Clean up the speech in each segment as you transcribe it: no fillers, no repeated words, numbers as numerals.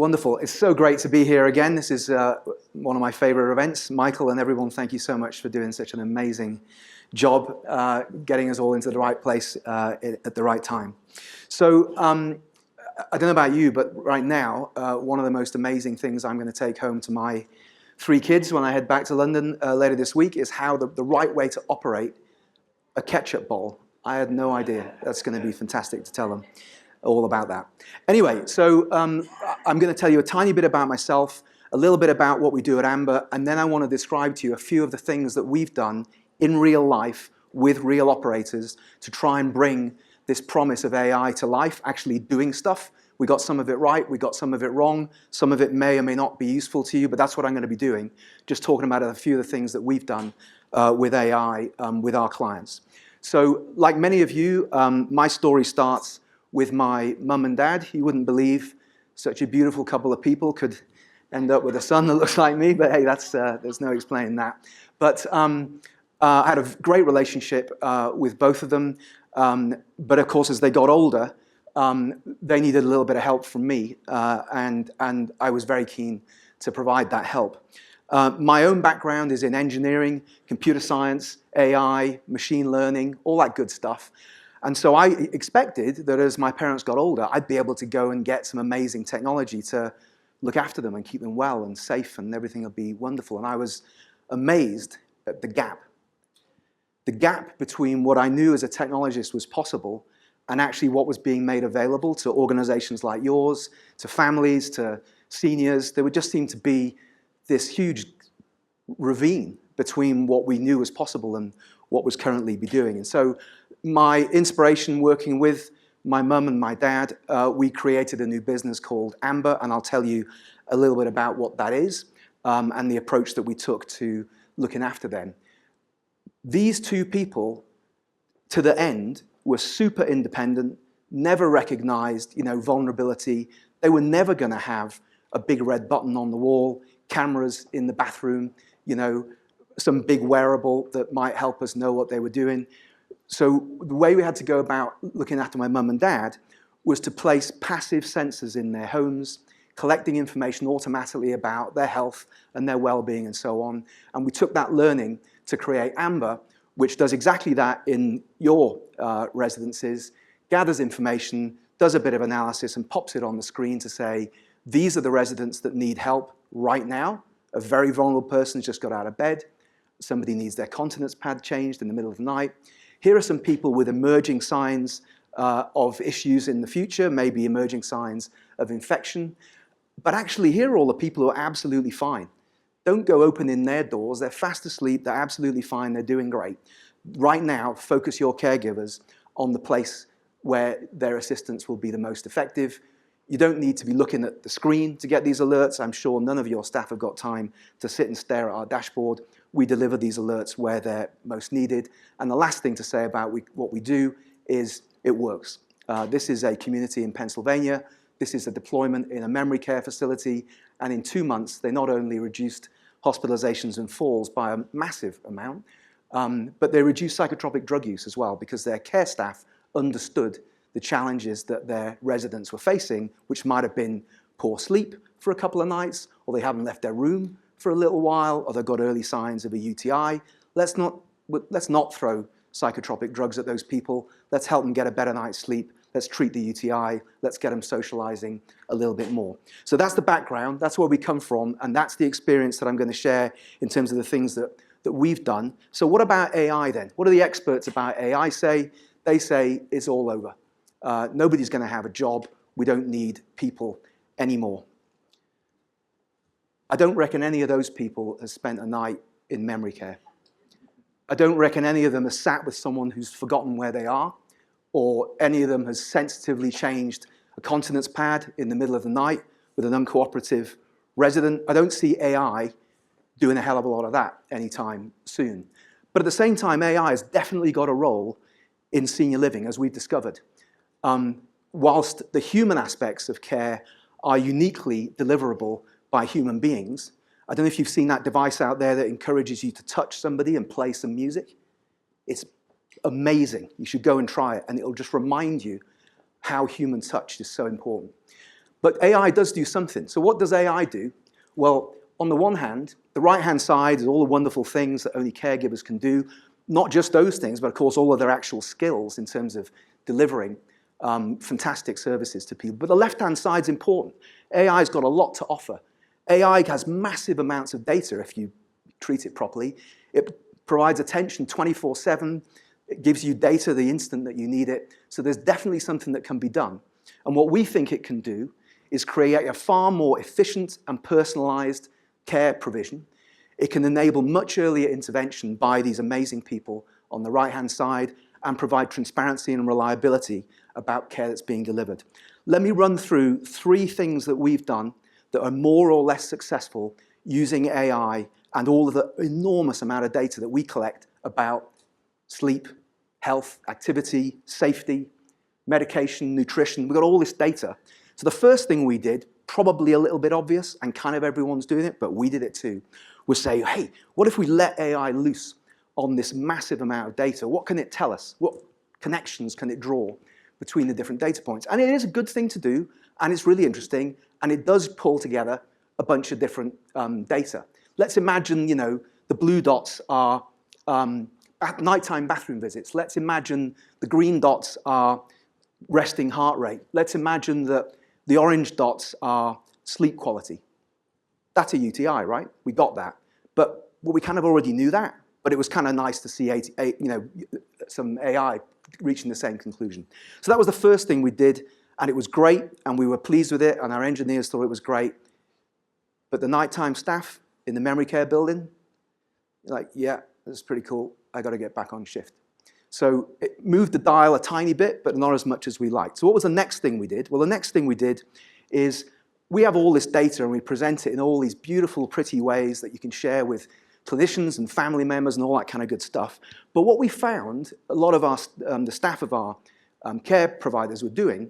Wonderful. It's so great to be here again. This is one of my favorite events. Michael and everyone, thank you so much for doing such an amazing job getting us all into the right place at the right time. So I don't know about you, but right now, one of the most amazing things I'm going to take home to my 3 kids when I head back to London later this week is how the right way to operate a ketchup bowl. I had no idea. That's going to be fantastic to tell them all about that. Anyway, so I'm going to tell you a tiny bit about myself, a little bit about what we do at Amba, and then I want to describe to you a few of the things that we've done in real life with real operators to try and bring this promise of AI to life, actually doing stuff. We got some of it right, we got some of it wrong, some of it may or may not be useful to you, but that's what I'm going to be doing, just talking about a few of the things that we've done with AI with our clients. So like many of you, my story starts with my mum and dad. You wouldn't believe such a beautiful couple of people could end up with a son that looks like me, but hey, that's, there's no explaining that. But I had a great relationship with both of them, but of course as they got older, they needed a little bit of help from me, and I was very keen to provide that help. My own background is in engineering, computer science, AI, machine learning, all that good stuff. And so I expected that as my parents got older, I'd be able to go and get some amazing technology to look after them and keep them well and safe and everything would be wonderful. And I was amazed at the gap. The gap between what I knew as a technologist was possible and actually what was being made available to organizations like yours, to families, to seniors. There would just seem to be this huge ravine between what we knew was possible and what was currently be doing. And so my inspiration working with my mum and my dad, we created a new business called Amba, and I'll tell you a little bit about what that is and the approach that we took to looking after them. These 2 people, to the end, were super independent, never recognized, vulnerability. They were never going to have a big red button on the wall, cameras in the bathroom, some big wearable that might help us know what they were doing. So the way we had to go about looking after my mum and dad was to place passive sensors in their homes, collecting information automatically about their health and their well-being and so on. And we took that learning to create Amba, which does exactly that in your residences, gathers information, does a bit of analysis and pops it on the screen to say, these are the residents that need help right now. A very vulnerable person's just got out of bed. Somebody needs their continence pad changed in the middle of the night. Here are some people with emerging signs of issues in the future, maybe emerging signs of infection. But actually, here are all the people who are absolutely fine. Don't go opening their doors. They're fast asleep. They're absolutely fine. They're doing great. Right now, focus your caregivers on the place where their assistance will be the most effective. You don't need to be looking at the screen to get these alerts. I'm sure none of your staff have got time to sit and stare at our dashboard. We deliver these alerts where they're most needed. And the last thing to say about what we do is it works. This is a community in Pennsylvania. This is a deployment in a memory care facility. And in 2 months, they not only reduced hospitalizations and falls by a massive amount, but they reduced psychotropic drug use as well because their care staff understood the challenges that their residents were facing, which might have been poor sleep for a couple of nights, or they haven't left their room for a little while, or they've got early signs of a UTI. Let's not throw psychotropic drugs at those people. Let's help them get a better night's sleep. Let's treat the UTI. Let's get them socializing a little bit more. So that's the background. That's where we come from, and that's the experience that I'm going to share in terms of the things that we've done. So what about AI then? What do the experts about AI say? They say it's all over. Nobody's going to have a job. We don't need people anymore. I don't reckon any of those people has spent a night in memory care. I don't reckon any of them has sat with someone who's forgotten where they are, or any of them has sensitively changed a continence pad in the middle of the night with an uncooperative resident. I don't see AI doing a hell of a lot of that anytime soon. But at the same time, AI has definitely got a role in senior living, as we've discovered. Whilst the human aspects of care are uniquely deliverable by human beings, I don't know if you've seen that device out there that encourages you to touch somebody and play some music. It's amazing. You should go and try it, and it'll just remind you how human touch is so important. But AI does do something. So what does AI do? Well, on the one hand, the right-hand side is all the wonderful things that only caregivers can do. Not just those things, but of course all of their actual skills in terms of delivering fantastic services to people. But the left-hand side's important. AI's got a lot to offer. AI has massive amounts of data if you treat it properly. It provides attention 24/7. It gives you data the instant that you need it. So there's definitely something that can be done. And what we think it can do is create a far more efficient and personalized care provision. It can enable much earlier intervention by these amazing people on the right-hand side and provide transparency and reliability about care that's being delivered. Let me run through 3 things that we've done that are more or less successful using AI and all of the enormous amount of data that we collect about sleep, health, activity, safety, medication, nutrition. We've got all this data. So the first thing we did, probably a little bit obvious, and kind of everyone's doing it, but we did it too, was say, hey, what if we let AI loose on this massive amount of data? What can it tell us? What connections can it draw between the different data points? And it is a good thing to do, and it's really interesting, and it does pull together a bunch of different data. Let's imagine, the blue dots are nighttime bathroom visits. Let's imagine the green dots are resting heart rate. Let's imagine that the orange dots are sleep quality. That's a UTI, right? We got that. But we kind of already knew that. But it was kind of nice to see some AI reaching the same conclusion. So that was the first thing we did, and it was great, and we were pleased with it, and our engineers thought it was great. But the nighttime staff in the memory care building, like, yeah, that's pretty cool. I got to get back on shift. So it moved the dial a tiny bit, but not as much as we liked. So what was the next thing we did? Well, the next thing we did is we have all this data and we present it in all these beautiful, pretty ways that you can share with clinicians and family members and all that kind of good stuff. But what we found, a lot of our, the staff of our care providers were doing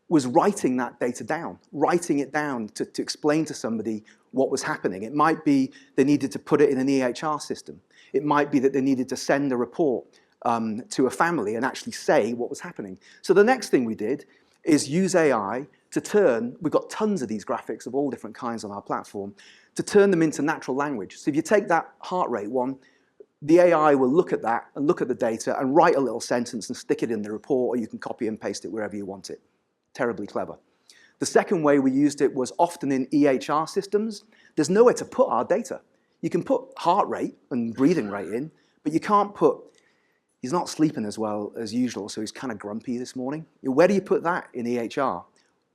was writing that data down, writing it down to explain to somebody what was happening. It might be they needed to put it in an EHR system. It might be that they needed to send a report to a family and actually say what was happening. So the next thing we did is use AI to turn, we've got tons of these graphics of all different kinds on our platform, to turn them into natural language. So if you take that heart rate one, the AI will look at that and look at the data and write a little sentence and stick it in the report, or you can copy and paste it wherever you want it. Terribly clever. The second way we used it was often in EHR systems. There's nowhere to put our data. You can put heart rate and breathing rate in, but you can't put, he's not sleeping as well as usual, so he's kind of grumpy this morning. Where do you put that in EHR?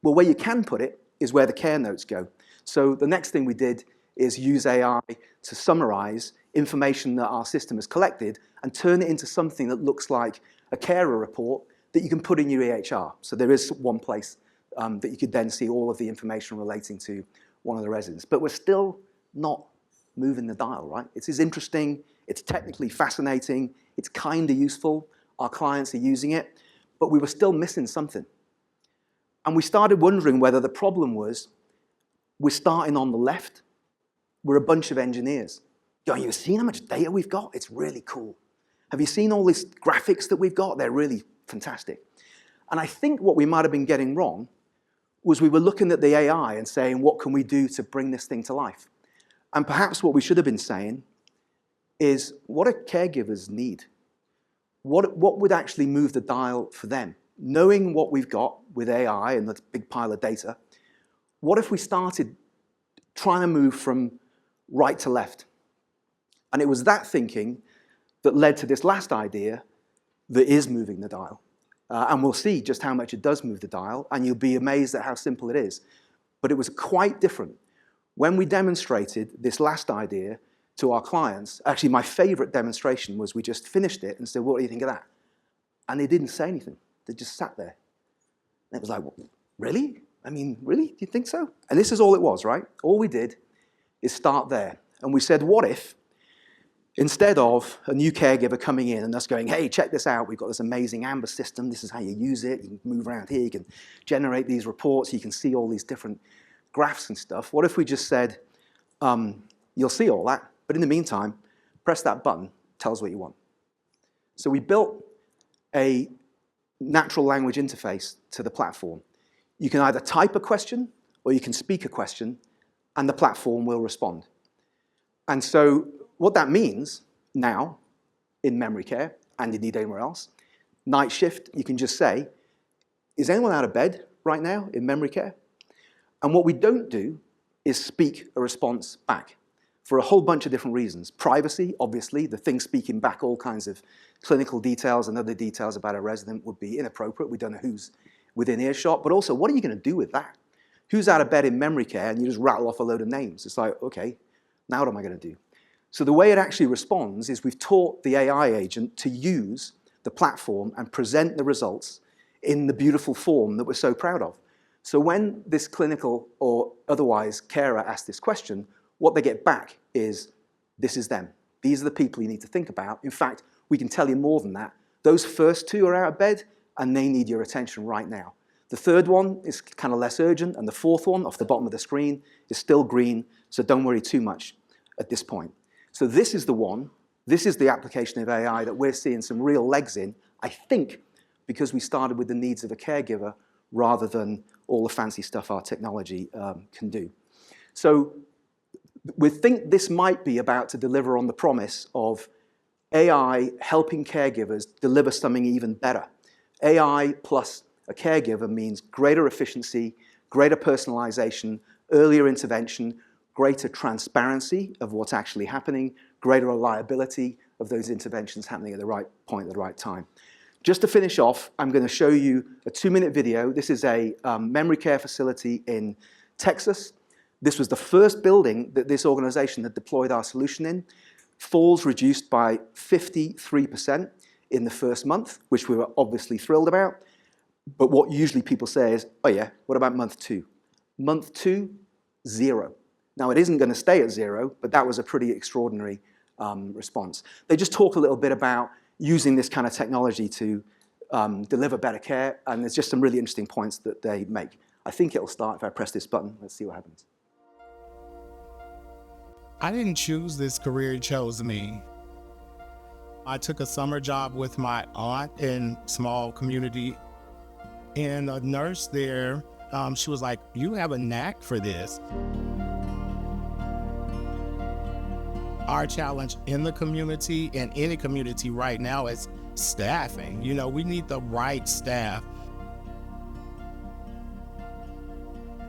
Well, where you can put it is where the care notes go. So the next thing we did is use AI to summarize information that our system has collected and turn it into something that looks like a carer report that you can put in your EHR. So there is one place that you could then see all of the information relating to one of the residents. But we're still not moving the dial, right? It's interesting, it's technically fascinating, it's kind of useful, our clients are using it, but we were still missing something. And we started wondering whether the problem was, we're starting on the left, we're a bunch of engineers. You've seen how much data we've got? It's really cool. Have you seen all these graphics that we've got? They're really fantastic. And I think what we might have been getting wrong was we were looking at the AI and saying, what can we do to bring this thing to life? And perhaps what we should have been saying is, what do caregivers need? What would actually move the dial for them? Knowing what we've got with AI and the big pile of data, what if we started trying to move from right to left? And it was that thinking that led to this last idea that is moving the dial. And we'll see just how much it does move the dial, and you'll be amazed at how simple it is. But it was quite different. When we demonstrated this last idea to our clients, actually my favorite demonstration was we just finished it and said, what do you think of that? And they didn't say anything. They just sat there. And it was like, really? I mean, really? Do you think so? And this is all it was, right? All we did is start there. And we said, what if, instead of a new caregiver coming in and us going, hey, check this out, we've got this amazing Amba system, this is how you use it, you can move around here, you can generate these reports, you can see all these different graphs and stuff. What if we just said, you'll see all that, but in the meantime, press that button, tell us what you want. So we built a natural language interface to the platform. You can either type a question or you can speak a question, and the platform will respond. And so what that means now in memory care, and indeed anywhere else, night shift, you can just say, is anyone out of bed right now in memory care? And what we don't do is speak a response back for a whole bunch of different reasons. Privacy, obviously, the thing speaking back all kinds of clinical details and other details about a resident would be inappropriate. We don't know who's within earshot, but also, what are you going to do with that? Who's out of bed in memory care? And you just rattle off a load of names. It's like, okay, now what am I going to do? So the way it actually responds is we've taught the AI agent to use the platform and present the results in the beautiful form that we're so proud of. So when this clinical or otherwise carer asks this question, what they get back is, this is them. These are the people you need to think about. In fact, we can tell you more than that. Those first two are out of bed, and they need your attention right now. The third one is kind of less urgent, and the fourth one, off the bottom of the screen, is still green, so don't worry too much at this point. So this is the one, this is the application of AI that we're seeing some real legs in, I think, because we started with the needs of a caregiver rather than all the fancy stuff our technology can do. So we think this might be about to deliver on the promise of AI helping caregivers deliver something even better. AI plus a caregiver means greater efficiency, greater personalization, earlier intervention, greater transparency of what's actually happening, greater reliability of those interventions happening at the right point at the right time. Just to finish off, I'm going to show you a 2-minute video. This is a memory care facility in Texas. This was the first building that this organization had deployed our solution in. Falls reduced by 53% in the first month, which we were obviously thrilled about. But what usually people say is, oh yeah, what about month 2? Month 2, 0. Now it isn't going to stay at 0, but that was a pretty extraordinary response. They just talk a little bit about using this kind of technology to deliver better care, and there's just some really interesting points that they make. I think it'll start if I press this button. Let's see what happens. I didn't choose this career, it chose me. I took a summer job with my aunt in a small community, and a nurse there, she was like, you have a knack for this. Our challenge in the community and any community right now is staffing. You know, we need the right staff.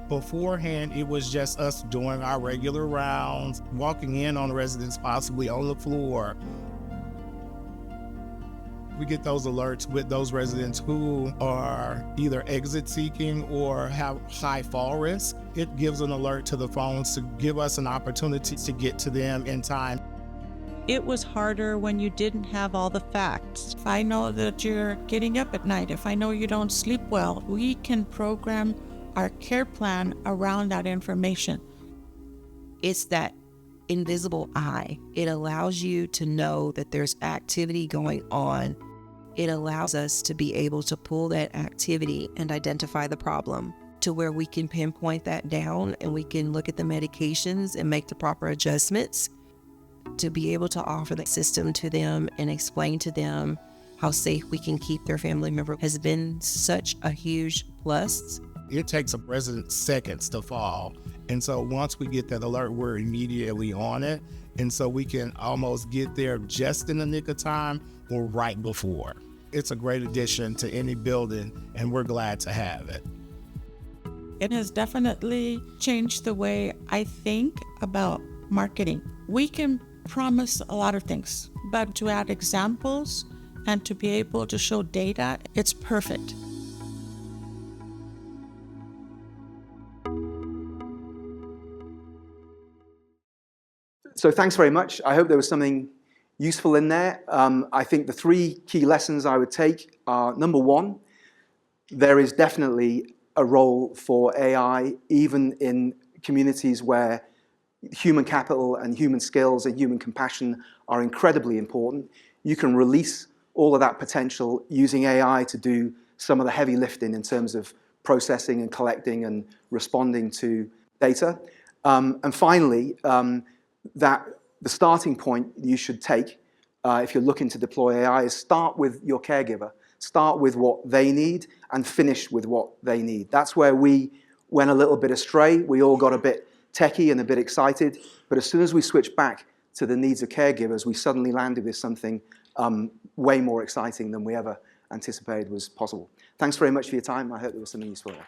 Beforehand, it was just us doing our regular rounds, walking in on residents possibly on the floor. We get those alerts with those residents who are either exit seeking or have high fall risk. It gives an alert to the phones to give us an opportunity to get to them in time. It was harder when you didn't have all the facts. If I know that you're getting up at night, if I know you don't sleep well, we can program our care plan around that information. It's that invisible eye. It allows you to know that there's activity going on. It allows us to be able to pull that activity and identify the problem to where we can pinpoint that down, and we can look at the medications and make the proper adjustments to be able to offer the system to them and explain to them how safe we can keep their family member has been such a huge plus. It takes a resident seconds to fall. And so once we get that alert, we're immediately on it. And so we can almost get there just in the nick of time or right before. It's a great addition to any building, and we're glad to have it. It has definitely changed the way I think about marketing. We can promise a lot of things, but to add examples and to be able to show data, it's perfect. So thanks very much. I hope there was something useful in there. I think the 3 key lessons I would take are, number 1, there is definitely a role for AI, even in communities where human capital and human skills and human compassion are incredibly important. You can release all of that potential using AI to do some of the heavy lifting in terms of processing and collecting and responding to data. And finally, that the starting point you should take if you're looking to deploy AI is start with your caregiver. Start with what they need and finish with what they need. That's where we went a little bit astray. We all got a bit techie and a bit excited. But as soon as we switched back to the needs of caregivers, we suddenly landed with something way more exciting than we ever anticipated was possible. Thanks very much for your time. I hope there was something useful there.